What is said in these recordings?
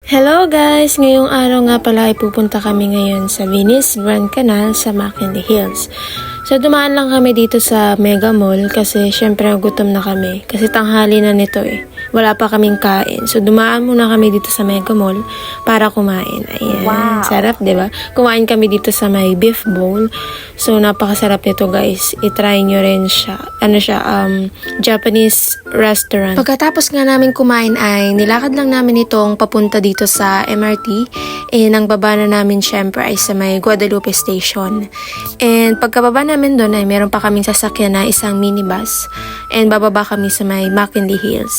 Hello guys! Ngayong araw nga pala ay pupunta kami ngayon sa Venice Grand Canal sa McKinley Hills. So dumaan lang kami dito sa Mega Mall kasi syempre gutom na kami kasi tanghali na nito eh. Wala pa kaming kain. So dumaan muna kami dito sa Mega Mall para kumain. Ayan. Wow. Sarap, 'di ba? Kumain kami dito sa may beef bowl. So napakasarap nito guys. I-try nyo rin siya. Japanese restaurant. Pagkatapos nga namin kumain ay nilakad lang namin itong papunta dito sa MRT. And ang baba na namin syempre ay sa may Guadalupe Station. And pagkababa namin doon ay meron pa kaming sasakyan na isang minibus. And bababa kami sa may McKinley Hills.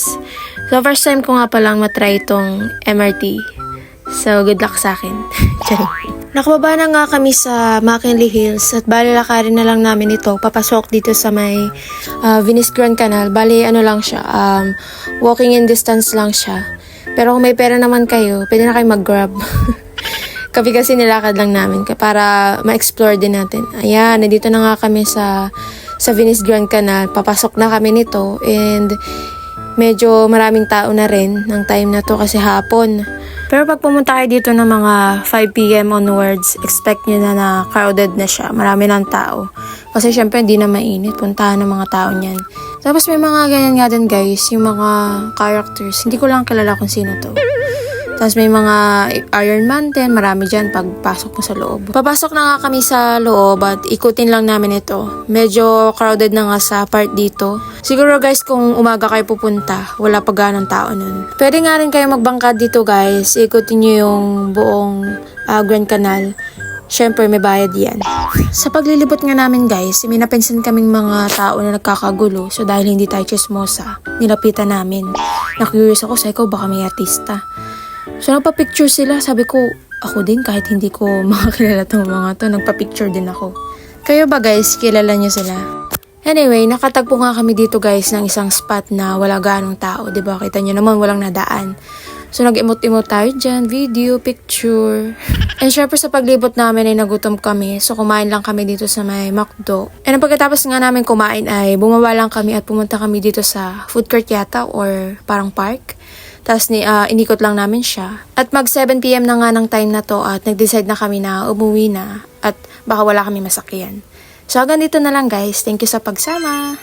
So first time ko nga palang matry itong MRT. So good luck sa akin. Nakababa na nga kami sa McKinley Hills at bali lakarin na lang namin ito papasok dito sa may Venice Grand Canal. Bali ano lang siya, walking in distance lang siya. Pero kung may pera naman kayo, pwede na kayo mag-grab. Kami kasi nilakad lang namin para ma-explore din natin. Ayan, nandito na nga kami sa Venice Grand Canal. Papasok na kami nito and medyo maraming tao na rin ng time na to kasi hapon. Pero pag pumunta kayo dito ng mga 5 p.m. onwards, expect nyo na crowded na siya. Marami ng tao. Kasi syempre hindi na mainit. Puntahan ng mga tao niyan. Tapos may mga ganyan nga din guys, yung mga characters. Hindi ko lang kilala kung sino to. Tapos may mga Iron Man din, marami dyan pagpasok mo sa loob. Papasok na nga kami sa loob at ikutin lang namin ito. Medyo crowded na nga sa part dito. Siguro guys kung umaga kayo pupunta, wala pa ganong tao nun. Pwede nga rin kayo magbangkad dito guys, ikutin nyo yung buong Grand Canal. Syempre may bayad yan. Sa paglilibot nga namin guys, may napansin kaming mga tao na nagkakagulo. So dahil hindi tayo chismosa, nilapitan namin. Na-curious ako, sa ikaw baka may artista. So nagpa-picture sila, sabi ko, ako din kahit hindi ko makakilala tong mga to, nagpa-picture din ako. Kayo ba guys, kilala nyo sila? Anyway, nakatagpo nga kami dito guys ng isang spot na wala ganong tao, diba? Kita nyo naman, walang nadaan. So nag-emote-emote tayo dyan, video, picture. And syempre sa paglibot namin ay nagutom kami, so kumain lang kami dito sa may McDo. And pagkatapos nga namin kumain ay bumaba lang kami at pumunta kami dito sa food court yata or parang park. Tapos inikot lang namin siya. At mag 7 p.m. na nga ng time na to at nag-decide na kami na umuwi na at baka wala kami masakyan. So hanggang dito na lang guys. Thank you sa pagsama.